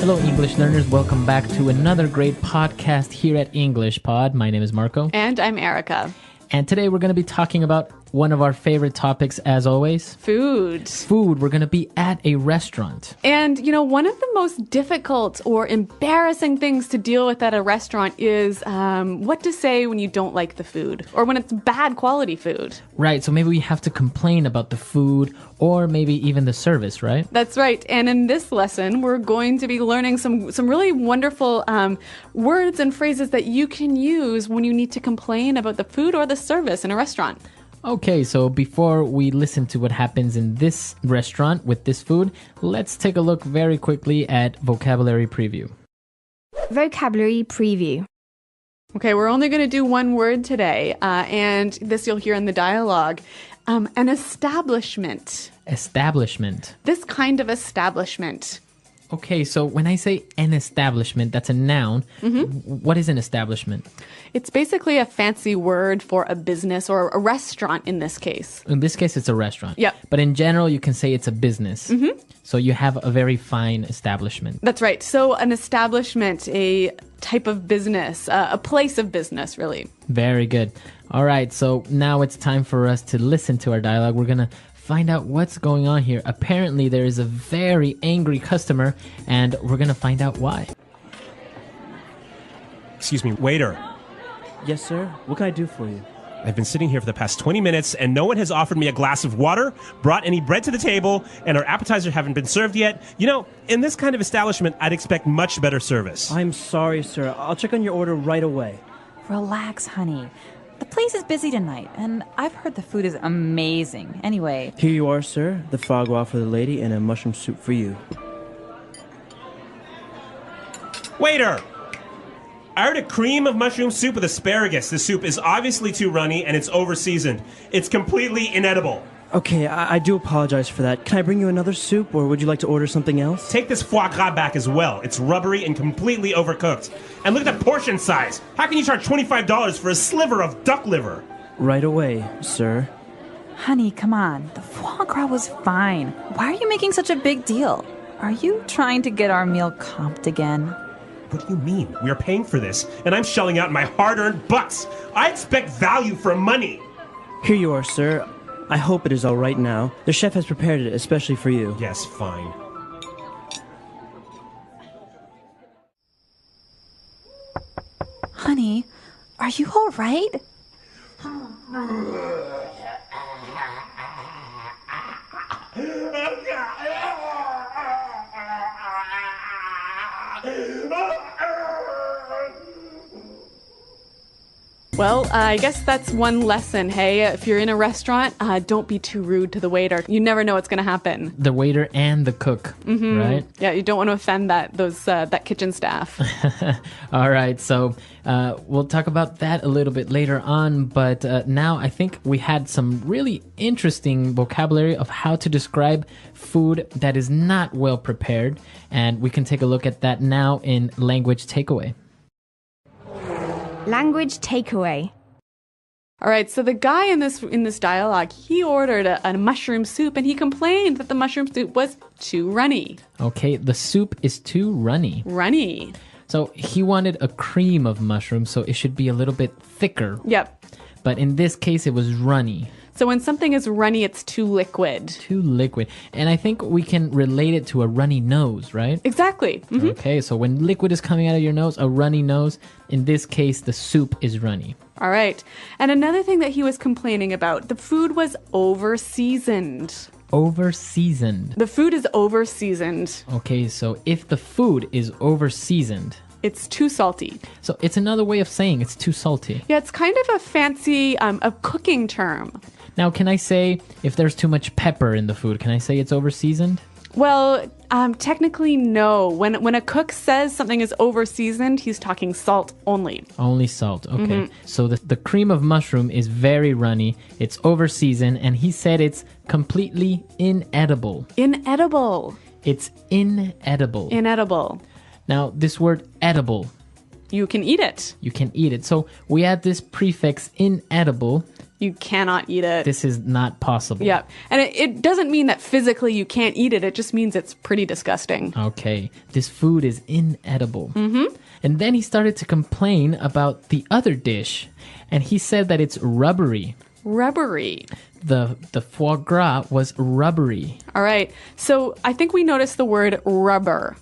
Hello, English learners. Welcome back to another great podcast here at English Pod. My name is Marco. And I'm Erica. And today we're going to be talking about one of our favorite topics, as always. Food. Food. We're going to be at a restaurant. And, you know, one of the most difficult or embarrassing things to deal with at a restaurant is what to say when you don't like the food or when it's bad quality food. Right. So maybe we have to complain about the food or maybe even the service, right? That's right. And in this lesson, we're going to be learning some really wonderful words and phrases that you can use when you need to complain about the food or the service in a restaurant. Okay, so before we listen to what happens in this restaurant with this food, let's take a look very quickly at vocabulary preview. Vocabulary preview. Okay, we're only going to do one word today, and this you'll hear in the dialogue. An establishment. Establishment. This kind of establishment. Okay, so when I say an establishment, that's a noun. What is an establishment? It's basically a fancy word for a business or a restaurant in this case. In this case, it's a restaurant. Yep. But in general, you can say it's a business. So you have a very fine establishment. That's right. So an establishment, a type of business, a place of business, really. Very good. All right, so now it's time for us to listen to our dialogue. We're going to find out what's going on here. Apparently, there is a very angry customer, and we're going to find out why. Excuse me, waiter. Yes, sir. What can I do for you? I've been sitting here for the past 20 minutes, and no one has offered me a glass of water, brought any bread to the table, and our appetizers haven't been served yet. You know, in this kind of establishment, I'd expect much better service. I'm sorry, sir. I'll check on your order right away. Relax, honey. The place is busy tonight, and I've heard the food is amazing. Anyway. Here you are, sir. The foie gras for the lady and a mushroom soup for you. Waiter! I ordered a cream of mushroom soup with asparagus. The soup is obviously too runny, and it's over-seasoned. It's completely inedible. Okay, I do apologize for that. Can I bring you another soup, or would you like to order something else? Take this foie gras back as well. It's rubbery and completely overcooked. And look at the portion size. How can you charge $25 for a sliver of duck liver? Right away, sir. Honey, come on. The foie gras was fine. Why are you making such a big deal? Are you trying to get our meal comped again? What do you mean? We are paying for this, and I'm shelling out my hard-earned bucks. I expect value for money. Here you are, sir. I hope it is all right now. The chef has prepared it especially for you. Yes, fine. Honey, are you all right? Well, I guess that's one lesson, hey? If you're in a restaurant, don't be too rude to the waiter. You never know what's going to happen. The waiter and the cook, right? Yeah, you don't want to offend that kitchen staff. All right, so we'll talk about that a little bit later on, but now I think we had some really interesting vocabulary of how to describe food that is not well prepared, and we can take a look at that now in Language Takeaway. Language takeaway. All right, so the guy in this dialogue, he ordered a mushroom soup, and he complained that the mushroom soup was too runny. Okay, the soup is too runny. Runny. So he wanted a cream of mushroom, so it should be a little bit thicker. Yep. But in this case, it was runny. So when something is runny, it's too liquid. Too liquid. And I think we can relate it to a runny nose, right? Exactly. Okay, so when liquid is coming out of your nose, a runny nose, in this case, the soup is runny. All right. And another thing that he was complaining about, the food was over-seasoned. Over-seasoned. The food is over-seasoned. Okay, so if the food is over-seasoned, it's too salty. So it's another way of saying it's too salty. Yeah, it's kind of a fancy a cooking term. Now, can I say if there's too much pepper in the food, can I say it's over-seasoned? Well, technically, no. When a cook says something is over-seasoned, he's talking salt only. Only salt, okay. So the cream of mushroom is very runny, it's over-seasoned, and he said it's completely inedible. Inedible. It's inedible. Inedible. Now, this word edible. You can eat it. You can eat it. So we add this prefix inedible You cannot eat it. This is not possible. Yeah. And it doesn't mean that physically you can't eat it. It just means it's pretty disgusting. Okay. This food is inedible. And then he started to complain about the other dish. And he said that it's rubbery. Rubbery. The foie gras was rubbery. All right. So I think we noticed the word rubber.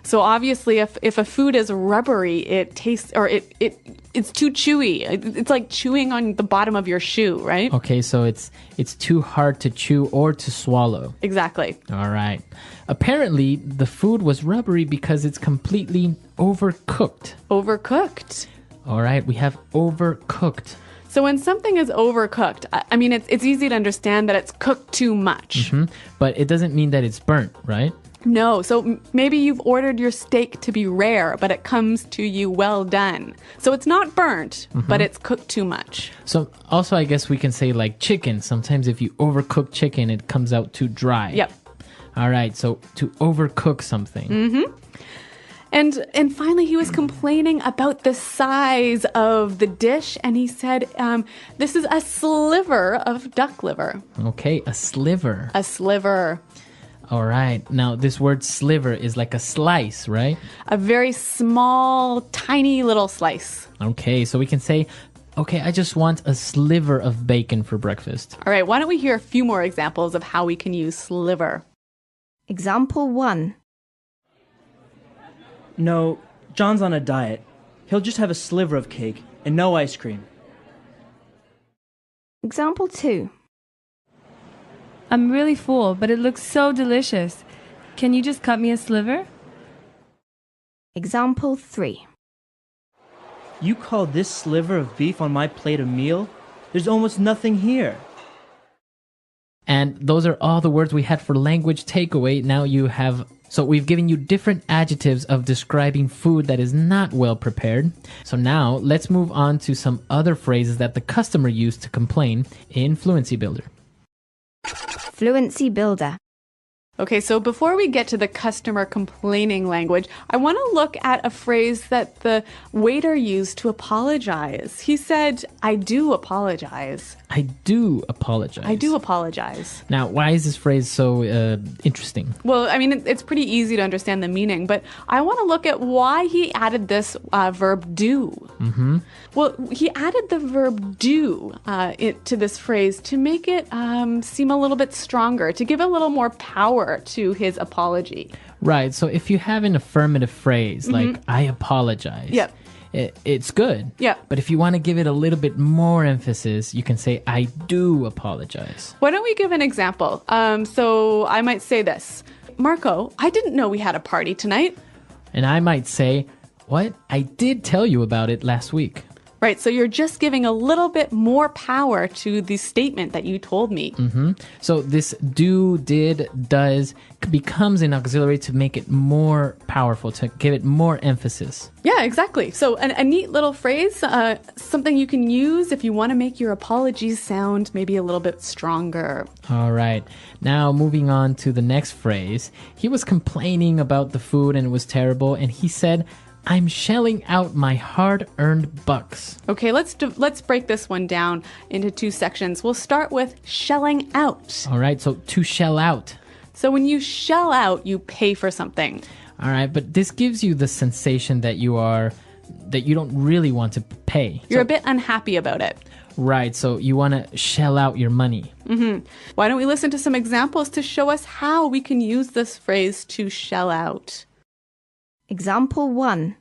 So obviously, if a food is rubbery, it tastes, or it's too chewy. It's like chewing on the bottom of your shoe, right? Okay, so it's too hard to chew or to swallow. Exactly. All right. Apparently, the food was rubbery because it's completely overcooked. Overcooked. All right, we have overcooked. So when something is overcooked, I mean, it's easy to understand that it's cooked too much. But it doesn't mean that it's burnt, right? No, so maybe you've ordered your steak to be rare, but it comes to you well done. So it's not burnt, but it's cooked too much. So also, I guess we can say like chicken. Sometimes if you overcook chicken, it comes out too dry. Yep. All right, so to overcook something. And finally, he was complaining about the size of the dish, and he said, this is a sliver of duck liver. Okay, a sliver. A sliver. All right. Now, this word sliver is like a slice, right? A very small, tiny little slice. Okay, so we can say, okay, I just want a sliver of bacon for breakfast. All right, why don't we hear a few more examples of how we can use sliver? Example 1. No, John's on a diet. He'll just have a sliver of cake and no ice cream. Example 2. I'm really full, but it looks so delicious. Can you just cut me a sliver? Example 3. You call this sliver of beef on my plate a meal? There's almost nothing here. And those are all the words we had for language takeaway. Now you have... So we've given you different adjectives of describing food that is not well prepared. So now let's move on to some other phrases that the customer used to complain in Fluency Builder. Fluency Builder. Okay, so before we get to the customer complaining language, I want to look at a phrase that the waiter used to apologize. He said, I do apologize. I do apologize. I do apologize. Now, why is this phrase so interesting? Well, I mean, it's pretty easy to understand the meaning, but I want to look at why he added this verb do. Well, he added the verb do to this phrase to make it seem a little bit stronger, to give a little more power to his apology. Right. So if you have an affirmative phrase like I apologize, Yep. It's good. Yeah. But if you want to give it a little bit more emphasis, you can say I do apologize. Why don't we give an example? So I might say this. Marco, I didn't know we had a party tonight. And I might say, what? I did tell you about it last week. Right, so you're just giving a little bit more power to the statement that you told me. So this do, did, does becomes an auxiliary to make it more powerful, to give it more emphasis. Yeah, exactly. So a neat little phrase, something you can use if you want to make your apologies sound maybe a little bit stronger. All right. Now moving on to the next phrase. He was complaining about the food and it was terrible, and he said, I'm shelling out my hard-earned bucks. Okay, let's break this one down into two sections. We'll start with shelling out. All right, so to shell out. So when you shell out, you pay for something. All right, but this gives you the sensation that you don't really want to pay. You're a bit unhappy about it. Right, so you want to shell out your money. Why don't we listen to some examples to show us how we can use this phrase to shell out? Example 1.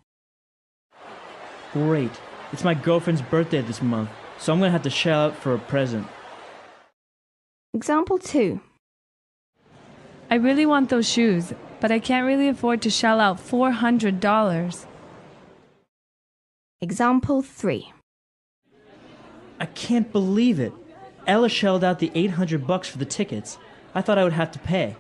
Great. It's my girlfriend's birthday this month, so I'm going to have to shell out for a present. Example 2. I really want those shoes, but I can't really afford to shell out $400. Example 3. I can't believe it. Ella shelled out the $800 for the tickets. I thought I would have to pay.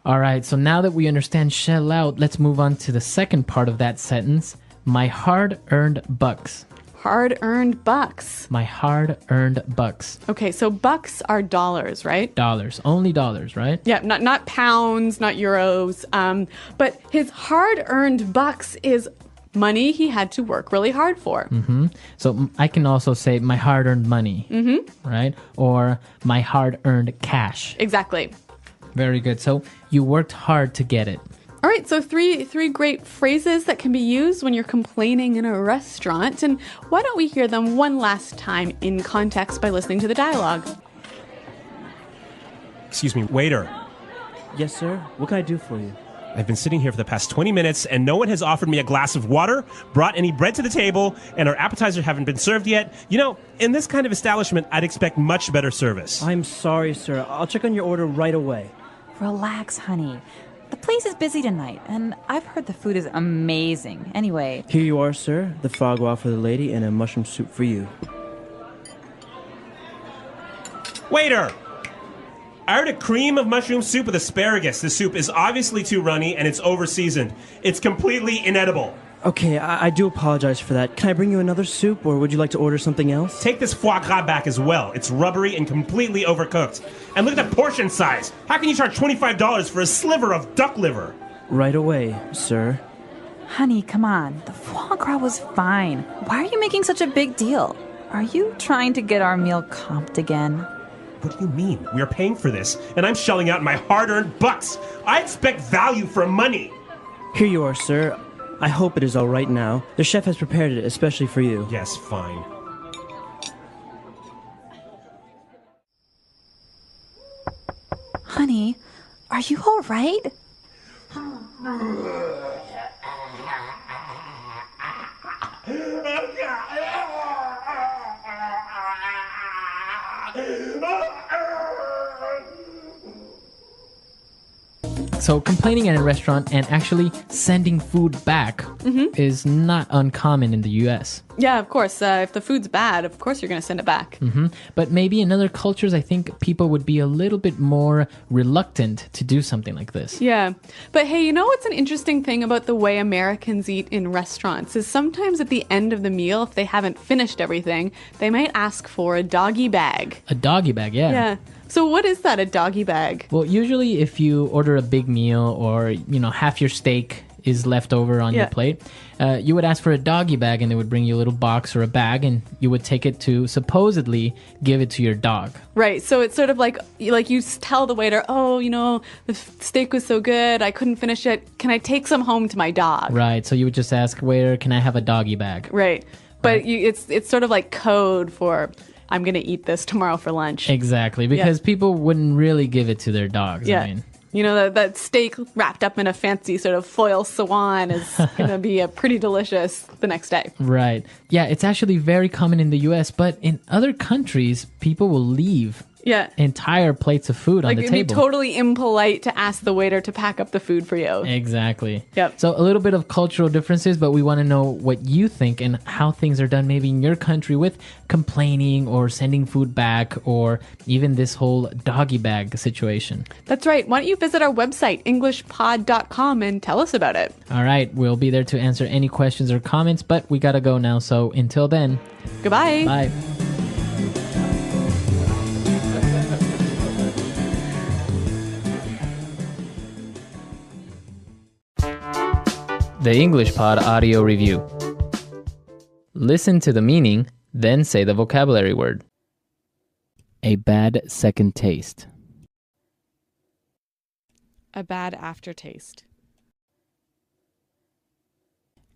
All right, so now that we understand shell out, let's move on to the second part of that sentence. My hard-earned bucks. Hard-earned bucks. My hard-earned bucks. Okay, so bucks are dollars, right? Dollars. Only dollars, right? Yeah, not pounds, not euros. But his hard-earned bucks is money he had to work really hard for. So I can also say my hard-earned money, right? Or my hard-earned cash. Exactly. Very good. So you worked hard to get it. All right, so three great phrases that can be used when you're complaining in a restaurant. And why don't we hear them one last time in context by listening to the dialogue? Excuse me, waiter. Yes, sir. What can I do for you? I've been sitting here for the past 20 minutes and no one has offered me a glass of water, brought any bread to the table, and our appetizers haven't been served yet. You know, in this kind of establishment, I'd expect much better service. I'm sorry, sir. I'll check on your order right away. Relax, honey. The place is busy tonight, and I've heard the food is amazing. Anyway, Here you are, sir. The foie gras for the lady and a mushroom soup for you. Waiter! I ordered a cream of mushroom soup with asparagus. The soup is obviously too runny and it's over-seasoned. It's completely inedible. Okay, I do apologize for that. Can I bring you another soup, or would you like to order something else? Take this foie gras back as well. It's rubbery and completely overcooked. And look at the portion size. How can you charge $25 for a sliver of duck liver? Right away, sir. honey, come on. The foie gras was fine. Why are you making such a big deal? Are you trying to get our meal comped again? What do you mean? We are paying for this, and I'm shelling out my hard-earned bucks. I expect value for money. Here you are, sir. I hope it is all right now. The chef has prepared it especially for you. Yes, fine. Honey, are you all right? So complaining in a restaurant and actually sending food back is not uncommon in the US. Yeah, of course. If the food's bad, of course you're going to send it back. But maybe in other cultures, I think people would be a little bit more reluctant to do something like this. Yeah. But hey, you know what's an interesting thing about the way Americans eat in restaurants is sometimes at the end of the meal, if they haven't finished everything, they might ask for a doggy bag. A doggy bag, yeah. Yeah. So what is that, a doggy bag? Well, usually if you order a big meal or, half your steak is left over on your plate, you would ask for a doggy bag and they would bring you a little box or a bag and you would take it to supposedly give it to your dog. Right. So it's sort of like you tell the waiter, oh, the steak was so good, I couldn't finish it. Can I take some home to my dog? Right. So you would just ask, waiter, can I have a doggy bag? Right. But it's sort of like code for, I'm going to eat this tomorrow for lunch. Exactly. Because people wouldn't really give it to their dogs. Yeah. I mean. That steak wrapped up in a fancy sort of foil swan is going to be pretty delicious the next day. Right. Yeah, it's actually very common in the US, but in other countries, people will leave entire plates of food on the It'd table. be totally impolite to ask the waiter to pack up the food for you. Exactly. Yep. So a little bit of cultural differences, but we want to know what you think and how things are done maybe in your country with complaining or sending food back or even this whole doggy bag situation. That's right. Why don't you visit our website, englishpod.com, and tell us about it. All right. We'll be there to answer any questions or comments, but we got to go now. So until then, Goodbye. bye. The English Pod Audio Review. Listen to the meaning, then say the vocabulary word. A bad second taste. A bad aftertaste.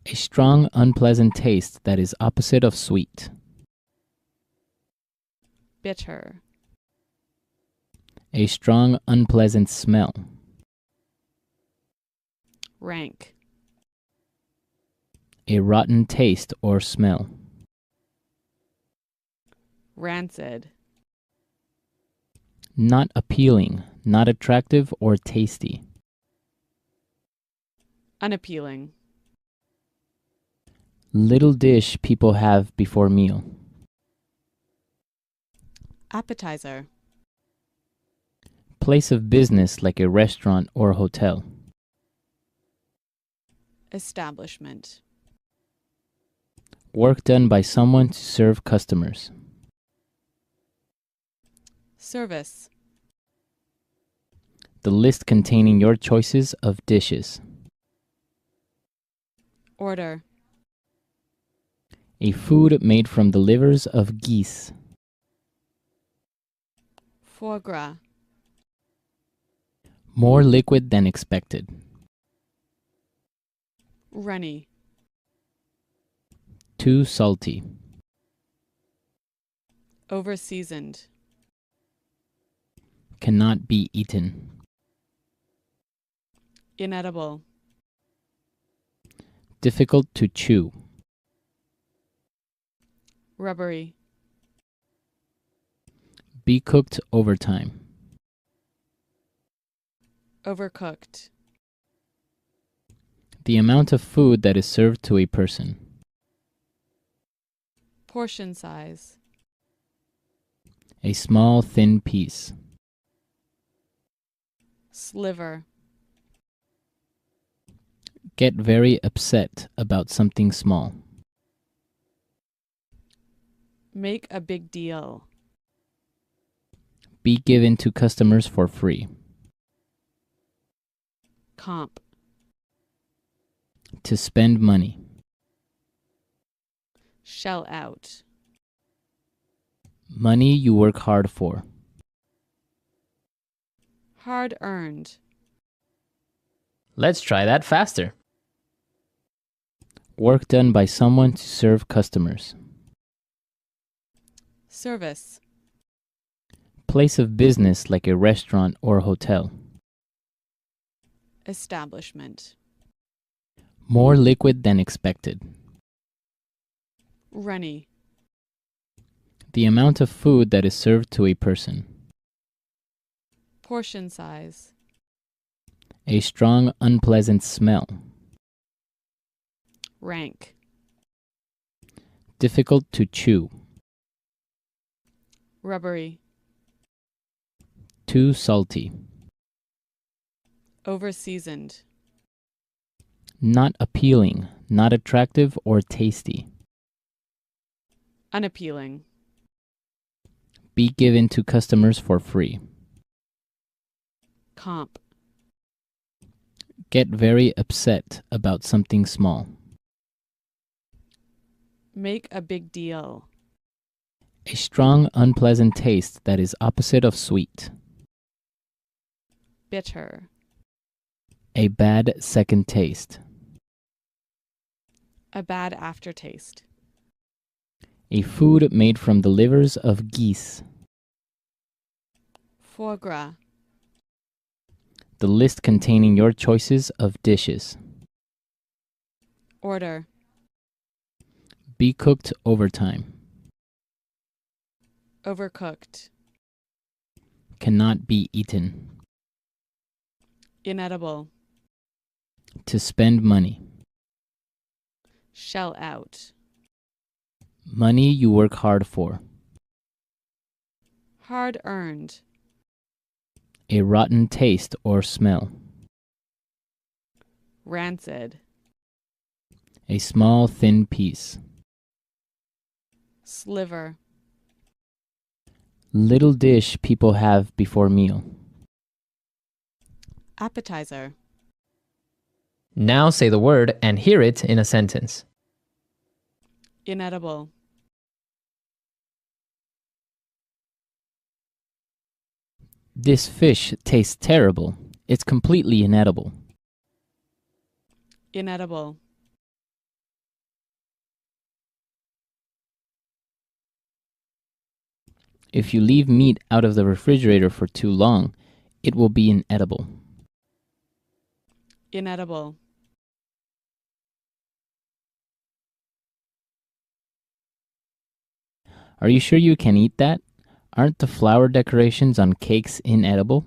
A strong, unpleasant taste that is opposite of sweet. Bitter. A strong, unpleasant smell. Rank. A rotten taste or smell. Rancid. Not appealing, not attractive or tasty. Unappealing. Little dish people have before meal. Appetizer. Place of business like a restaurant or hotel. Establishment. Work done by someone to serve customers. Service. The list containing your choices of dishes. Order. A food made from the livers of geese. Foie gras. More liquid than expected. Runny. Too salty. Over-seasoned. Cannot be eaten. Inedible. Difficult to chew. Rubbery. Be cooked over time. Overcooked. The amount of food that is served to a person. Portion size. A small, thin piece. Sliver. Get very upset about something small. Make a big deal. Be given to customers for free. Comp. To spend money. Shell out. Money you work hard for. Hard earned. Let's try that faster. Work done by someone to serve customers. Service. Place of business like a restaurant or hotel. Establishment. More liquid than expected. Runny. The amount of food that is served to a person. Portion size. A strong, unpleasant smell. Rank. Difficult to chew. Rubbery. Too salty. Over-seasoned. Not appealing, not attractive or tasty. Unappealing. Be given to customers for free. Comp. Get very upset about something small. Make a big deal. A strong, unpleasant taste that is opposite of sweet. Bitter. A bad second taste. A bad aftertaste. A food made from the livers of geese. Foie gras. The list containing your choices of dishes. Order. Be cooked over time. Overcooked. Cannot be eaten. Inedible. To spend money. Shell out. Money you work hard for. Hard earned. A rotten taste or smell. Rancid. A small, thin piece. Sliver. Little dish people have before meal. Appetizer. Now say the word and hear it in a sentence. Inedible. This fish tastes terrible. It's completely inedible. Inedible. If you leave meat out of the refrigerator for too long, it will be inedible. Inedible. Are you sure you can eat that? Aren't the flower decorations on cakes inedible?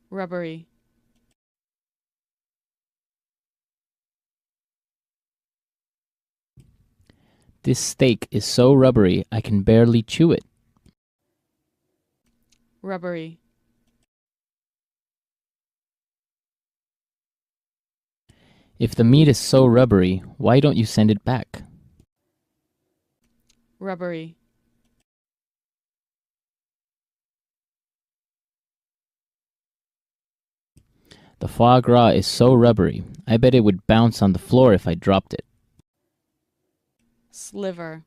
Rubbery. This steak is so rubbery I can barely chew it. Rubbery. If the meat is so rubbery, why don't you send it back? Rubbery. The foie gras is so rubbery, I bet it would bounce on the floor if I dropped it. Sliver.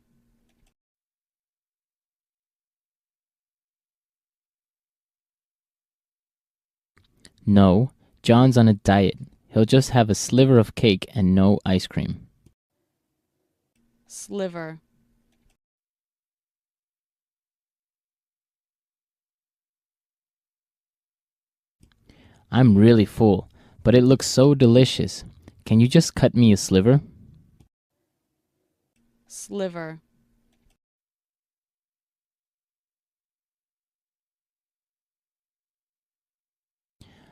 No, John's on a diet. He'll just have a sliver of cake and no ice cream. Sliver. I'm really full, but it looks so delicious. Can you just cut me a sliver? Sliver.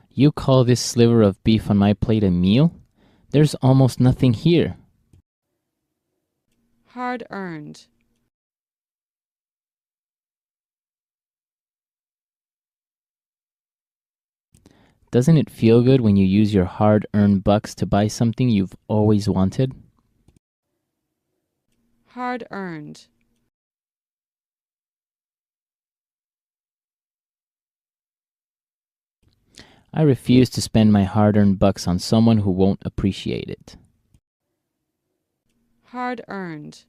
You call this sliver of beef on my plate a meal? There's almost nothing here. Hard earned. Doesn't it feel good when you use your hard-earned bucks to buy something you've always wanted? Hard earned. I refuse to spend my hard-earned bucks on someone who won't appreciate it. Hard earned.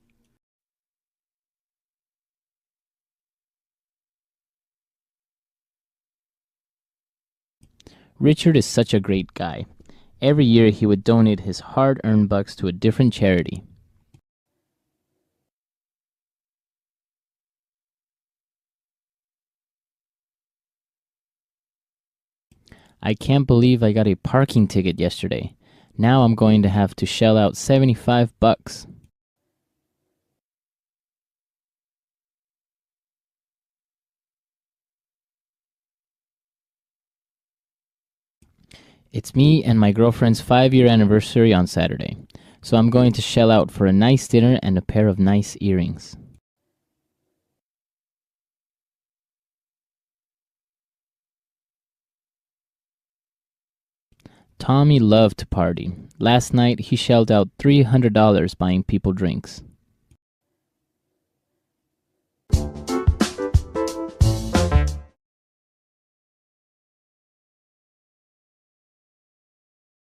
Richard is such a great guy. Every year he would donate his hard-earned bucks to a different charity. I can't believe I got a parking ticket yesterday. Now I'm going to have to shell out 75 bucks. It's me and my girlfriend's 5-year anniversary on Saturday, so I'm going to shell out for a nice dinner and a pair of nice earrings. Tommy loved to party. Last night he shelled out $300 buying people drinks.